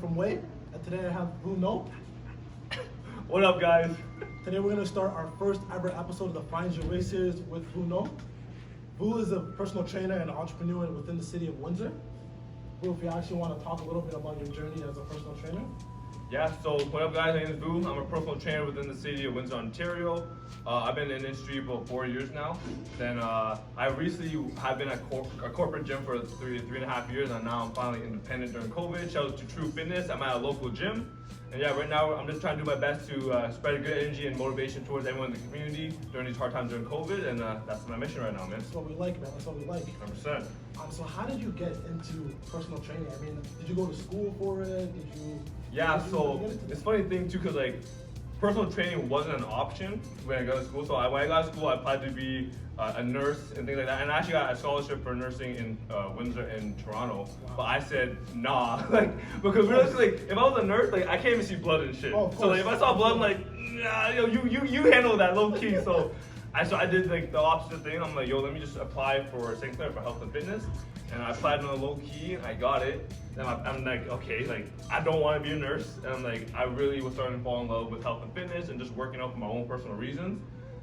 from Way, and today I have Vu Ngo. What up, guys? Today we're going to start our first ever episode of the Find Your Way series with Vu Ngo. Vu is a personal trainer and entrepreneur within the city of Windsor. Vu, if you actually want to talk a little bit about your journey as a personal trainer. Yeah, so what up, guys? My name is Vu. I'm a personal trainer within the city of Windsor, Ontario. I've been in the industry for 4 years now. Then I recently have been at a corporate gym for three and a half years, and now I'm finally independent during COVID. Shout out to True Fitness. I'm at a local gym. And yeah, right now I'm just trying to do my best to spread a good energy and motivation towards everyone in the community during these hard times during COVID, and that's my mission right now, man. That's what we like, man. That's what we like. 100%. So how did you get into personal training? I mean, did you go to school for it? Did you? Yeah, so it's funny thing too, cause like personal training wasn't an option when I got to school. So when I got to school, I applied to be a nurse and things like that. And I actually got a scholarship for nursing in Windsor and Toronto. Wow. But I said nah, like because realistically, like, if I was a nurse, like I can't even see blood and shit. Oh, so like, if I saw blood, I'm like, nah, yo, you handle that low key. So I did like the opposite thing. I'm like, yo, let me just apply for St. Clair for health and fitness. And I applied on a low key, and I got it. And I'm like, okay, like I don't want to be a nurse, and like I really was starting to fall in love with health and fitness and just working out for my own personal reasons.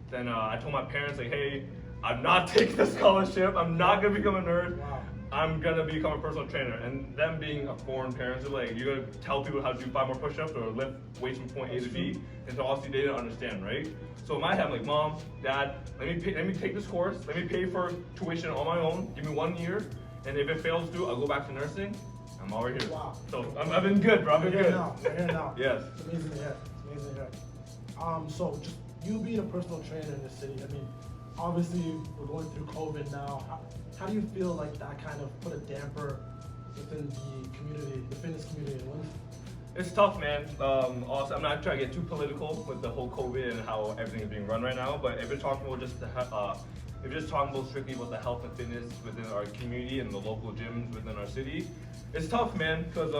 Then I told my parents like, hey, I'm not taking the scholarship. I'm not gonna become a nurse. Wow. I'm gonna become a personal trainer. And them being a foreign parents, are like, you're gonna tell people how to do 5 more push-ups or lift weights from point A to B, and so obviously they didn't understand, right? So in my head, I'm like, Mom, Dad, let me take this course. Let me pay for tuition on my own. Give me 1 year. And if it fails through, I'll go back to nursing. I'm already here. Wow. So I've been good, bro. I've been good. We're here now. Yes. It's amazing to hear. It's amazing to hear. So just you being a personal trainer in the city, I mean, obviously we're going through COVID now. How do you feel like that kind of put a damper within the community, the fitness community in Windsor? It's tough, man. Also, I'm not trying to get too political with the whole COVID and how everything is being run right now, but if you're talking about just if you're just talking about strictly about the health and fitness within our community and the local gyms within our city, it's tough, man, because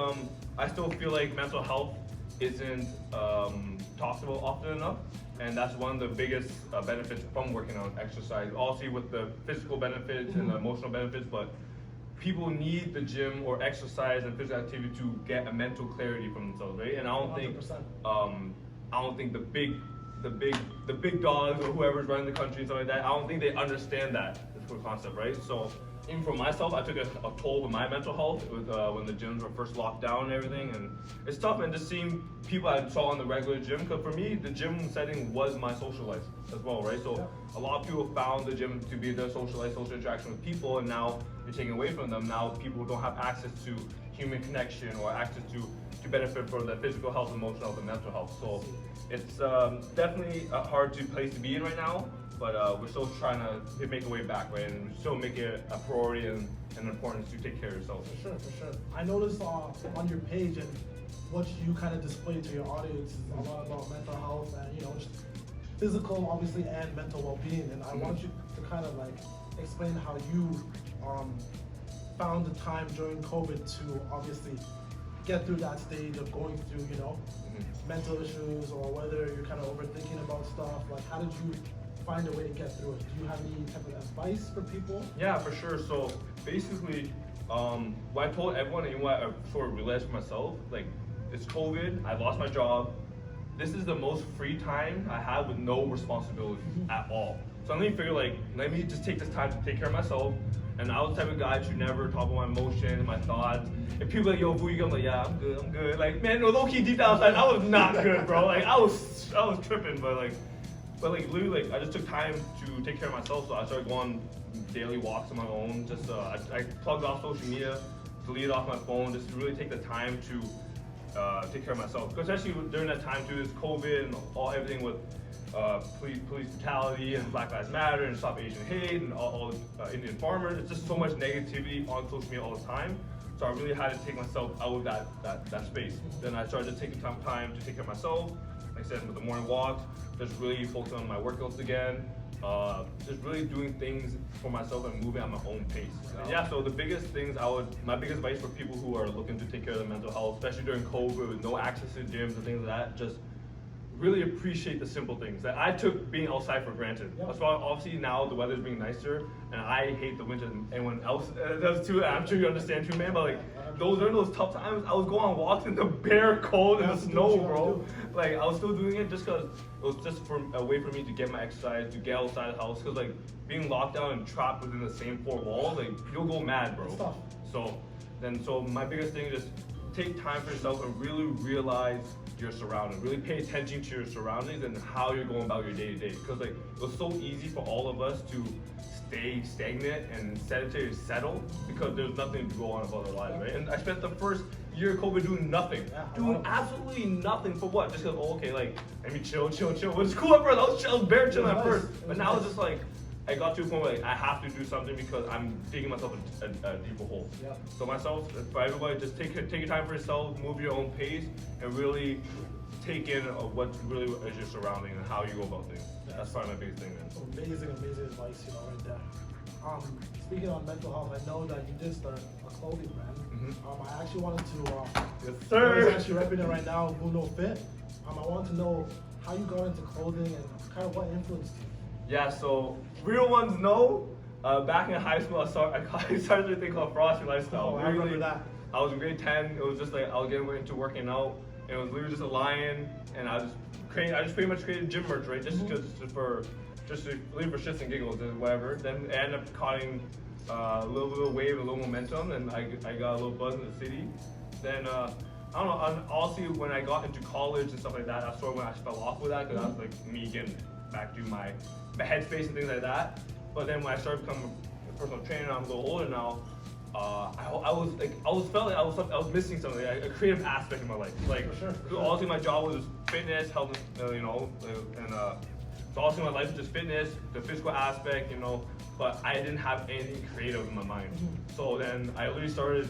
I still feel like mental health isn't talked about often enough, and that's one of the biggest benefits from working on exercise. Obviously with the physical benefits and the emotional benefits, but people need the gym or exercise and physical activity to get a mental clarity from themselves, right? And I don't think the big dogs or whoever's running the country and stuff like that, I don't think they understand that whole concept, right? So even for myself, I took a toll with my mental health with when the gyms were first locked down and everything, and it's tough, man, just seeing people I saw in the regular gym, because for me, the gym setting was my social life as well, right? So a lot of people found the gym to be their social life, social interaction with people, and now you're taking away from them. Now people don't have access to human connection or access to benefit for the physical health, emotional health, and mental health. So it's definitely a hard place to be in right now, but we're still trying to make a way back, right? And still make it a priority and an importance to take care of yourself. For sure. I noticed on your page and what you kind of display to your audience is a lot about mental health and just physical, obviously, and mental well-being. And I want you to kind of like explain how you found the time during COVID to obviously get through that stage of going through, mental issues, or whether you're kind of overthinking about stuff. Like, how did you find a way to get through it? Do you have any type of advice for people? Yeah, for sure. So basically, what I told everyone, and what I sort of realized for myself, like, it's COVID, I lost my job. This is the most free time I have with no responsibility at all. So let me figure, like, let me just take this time to take care of myself. And I was the type of guy to never talk about my emotions, my thoughts. If people are like, yo, Vu Ngo, I'm like, yeah, I'm good. Like, man, no, low-key deep down inside, I was not good, bro. Like, I was tripping, but literally, like, I just took time to take care of myself. So I started going on daily walks on my own. Just I plugged off social media, deleted off my phone, just to really take the time to take care of myself. Because especially during that time too, this COVID and everything with police brutality and Black Lives Matter and Stop Asian Hate and all Indian farmers. It's just so much negativity on social media all the time. So I really had to take myself out of that space. Then I started taking time to take care of myself. Like I said, with the morning walks, just really focusing on my workouts again. Just really doing things for myself and moving at my own pace. Yeah, so the biggest things my biggest advice for people who are looking to take care of their mental health, especially during COVID with no access to gyms and things like that, just really appreciate the simple things that I took being outside for granted. Yeah. That's why obviously now the weather's being nicer, and I hate the winter. And anyone else does too. And I'm sure you understand too, man. But like during those tough times, I was going on walks in the bare cold and the snow, bro. Like I was still doing it just because it was just a way for me to get my exercise, to get outside the house. Because like being locked down and trapped within the same four walls, like you'll go mad, bro. It's tough. So my biggest thing is just take time for yourself and really realize your surroundings. Really pay attention to your surroundings and how you're going about your day to day. Because like it was so easy for all of us to stay stagnant and sedentary, settle because there's nothing to go on about our lives, right? And I spent the first year of COVID doing nothing, doing absolutely nothing for what? Just because okay, like let me chill, which is cool at first. I was bare chilling at first, but now it's just like. I got to a point where like, I have to do something because I'm digging myself a deeper hole. Yeah. So myself, for everybody, just take your time for yourself, move your own pace, and really take in what really is your surrounding and how you go about things. That's probably my biggest thing, man. Amazing advice, right there. Speaking on mental health, I know that you did start a clothing brand. Mm-hmm. I actually wanted to. Yes, sir. I'm actually repping it right now, Vu Ngo Fit. I wanted to know how you got into clothing and kind of what influenced you. Yeah, so real ones know. Back in high school, I started a thing called Frosty Lifestyle. Oh, I remember that. I was in grade 10. It was just like I was getting into working out. And it was literally just a lion, and I just pretty much created gym merch, right? Just for shits and giggles and whatever. Then I ended up caught a little wave, a little momentum, and I got a little buzz in the city. Then I don't know. Honestly, when I got into college and stuff like that, that's sort of when I fell off with that because I was like me getting back to my headspace and things like that. But then when I started becoming a personal trainer, I'm a little older now. I was missing something, a creative aspect in my life. Like, for sure. Honestly, my job was fitness, health, and so honestly, my life was just fitness, the physical aspect, But I didn't have anything creative in my mind. So then I literally started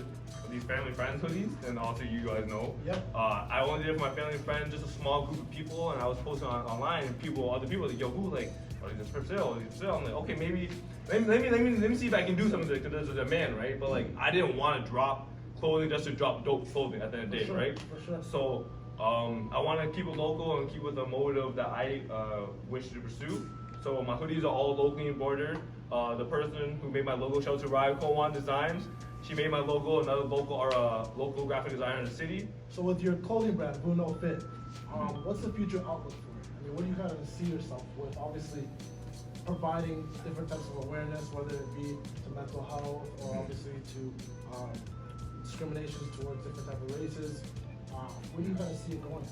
these family friends hoodies, and also you guys know. Yep. I only did it for my family and friends, just a small group of people, and I was posting online, and other people were like, yo, who, like, are these for sale? Are these for sale? I'm like, okay, maybe, let me see if I can do something because there's a demand, right? But like, I didn't want to drop clothing just to drop dope clothing at the end of the day, right? For sure. So I want to keep it local and keep with the motive that I wish to pursue. So my hoodies are all locally embroidered. The person who made my logo, shout out to Ryan Cowan Designs. She made my logo, another local graphic designer in the city. So with your clothing brand, Vu Ngo Fit, what's the future outlook for it? I mean, what do you kind of see yourself with? Obviously, providing different types of awareness, whether it be to mental health or obviously to discriminations towards different types of races. Where do you kind of see it going?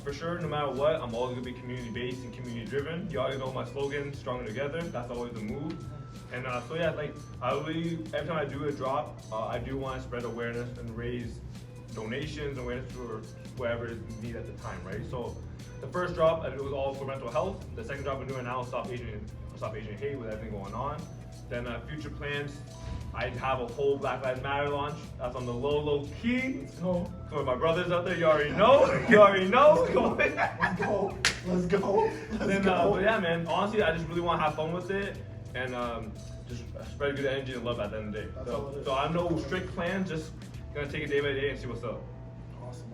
For sure, no matter what, I'm always gonna be community-based and community-driven. You already know my slogan, stronger together. That's always the move. And so yeah, like every time I do a drop, I do want to spread awareness and raise donations, awareness for whatever is needed at the time, right? So the first drop, it was all for mental health. The second drop I'm doing now is Stop Asian Hate with everything going on. Then future plans, I have a whole Black Lives Matter launch. That's on the low key. Let's go. For my brothers out there, you already know. You already know. Let's go. But yeah, man. Honestly, I just really want to have fun with it and just spread good energy and love at the end of the day. So I have no strict plans. Just gonna take it day by day and see what's up. Awesome.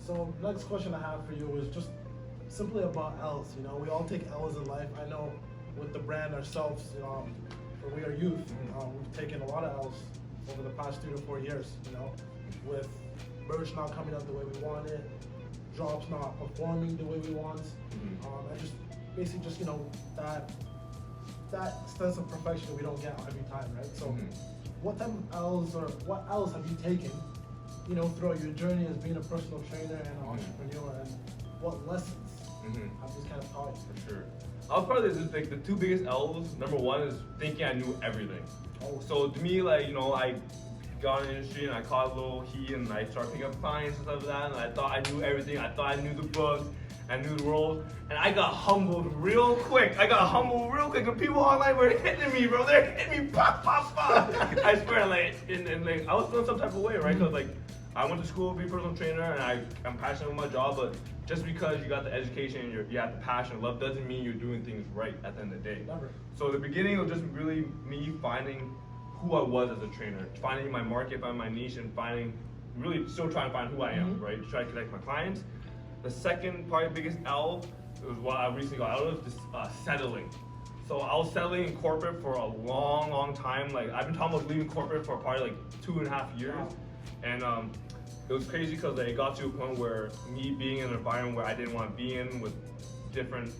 So next question I have for you is just simply about L's. We all take L's in life. I know with the brand ourselves, for We Are Youth, we've taken a lot of L's over the past 3 to 4 years, with merch not coming out the way we want it, drops not performing the way we want, and just basically just, that sense of perfection we don't get every time, right? So what type of L's or what L's have you taken, throughout your journey as being a personal trainer and an entrepreneur, and what lessons have these kind of taught you? For sure. I'll probably just like the two biggest L's. Number one is thinking I knew everything. So to me, like, I got in the industry and I caught a little heat and I started picking up clients and stuff like that, and I thought I knew everything. I thought I knew the books, I knew the rules, and I got humbled real quick. And people online were hitting me, bro. They're hitting me, pop. I swear, and I was feeling some type of way, right? Because I went to school to be a personal trainer and I'm passionate with my job, but just because you got the education and you have the passion and love doesn't mean you're doing things right at the end of the day. Never. So the beginning was just really me finding who I was as a trainer, finding my market, finding my niche, and really still trying to find who I am, right? To try to connect my clients. The second, probably biggest L, was what I recently got out of, just settling. So I was settling in corporate for a long time. Like I've been talking about leaving corporate for probably like 2.5 years, and it was crazy because it got to a point where me being in an environment where I didn't want to be in with different.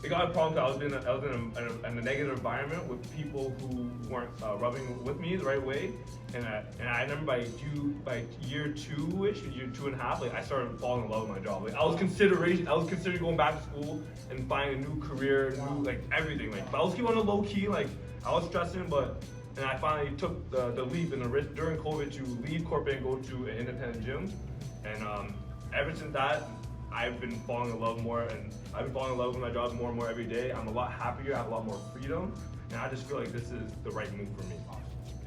It got a problem because I was in a negative environment with people who weren't rubbing with me the right way, and I remember by year 2-ish, year 2.5, like I started falling in love with my job. Like I was considering going back to school and finding a new career, new like everything. Like, but I was keeping on the low key. Like I was stressing, and I finally took the leap and the risk during COVID to leave corporate and go to an independent gym, and ever since that, I've been falling in love more, and I've been falling in love with my job more and more every day. I'm a lot happier, I have a lot more freedom, and I just feel like this is the right move for me.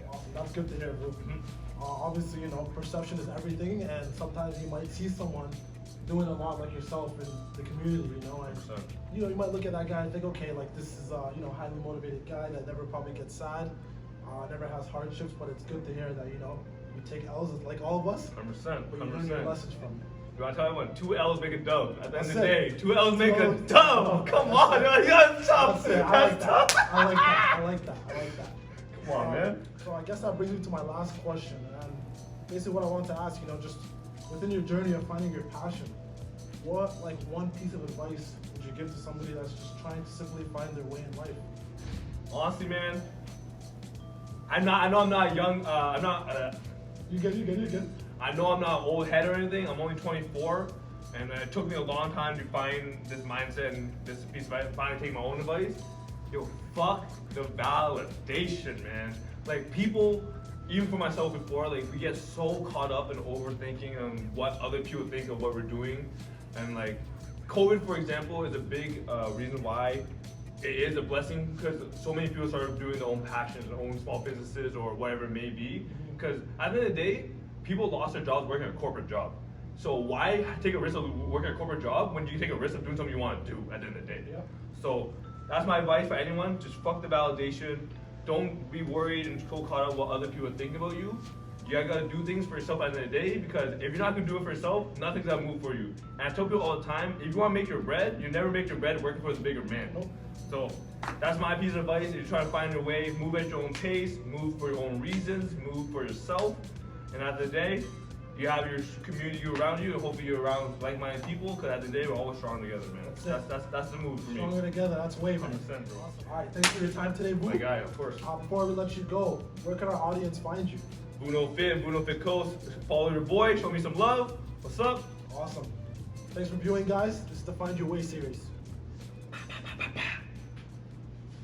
Awesome, that's good to hear, Vu. Obviously, perception is everything, and sometimes you might see someone doing a lot like yourself in the community, and you might look at that guy and think, okay, like this is highly motivated guy that never probably gets sad, never has hardships, but it's good to hear that you take L's like all of us, 100%. but you learn your message from it. You want to tell everyone, 2 L's make a dub. At the end of the day, 2 L's make a dub. Come on, that's tough. That's tough. I like that. Come on, man. So I guess that brings me to my last question, and basically what I want to ask, just within your journey of finding your passion, what one piece of advice would you give to somebody that's just trying to simply find their way in life? Honestly, man, I know I'm not young. You good. I know I'm not an old head or anything. I'm only 24, and it took me a long time to find this mindset and this piece of advice, finally take my own advice. Yo, fuck the validation, man. Like people, even for myself before, like we get so caught up in overthinking and what other people think of what we're doing, and like COVID, for example, is a big reason why it is a blessing, because so many people started doing their own passions, their own small businesses or whatever it may be. Because at the end of the day, people lost their jobs working a corporate job. So why take a risk of working a corporate job when you take a risk of doing something you want to do at the end of the day? Yeah. So that's my advice for anyone. Just fuck the validation. Don't be worried and so caught up what other people think about you. You gotta do things for yourself at the end of the day, because if you're not gonna do it for yourself, nothing's gonna move for you. And I tell people all the time, if you wanna make your bread, you never make your bread working for the bigger man. Nope. So that's my piece of advice. If you're trying to find your way, move at your own pace, move for your own reasons, move for yourself. And at the end of the day, you have your community around you, and hopefully you're around like-minded people, because at the end of the day, we're always strong together, man. That's the move for me. Stronger together, that's way, man. 100%, bro. Awesome. All right, thanks for your time today, Vu. My guy, of course. Before we let you go, where can our audience find you? Vu Ngo Fit Coast. Follow your boy, show me some love. What's up? Awesome. Thanks for viewing, guys. This is the Find Your Way series.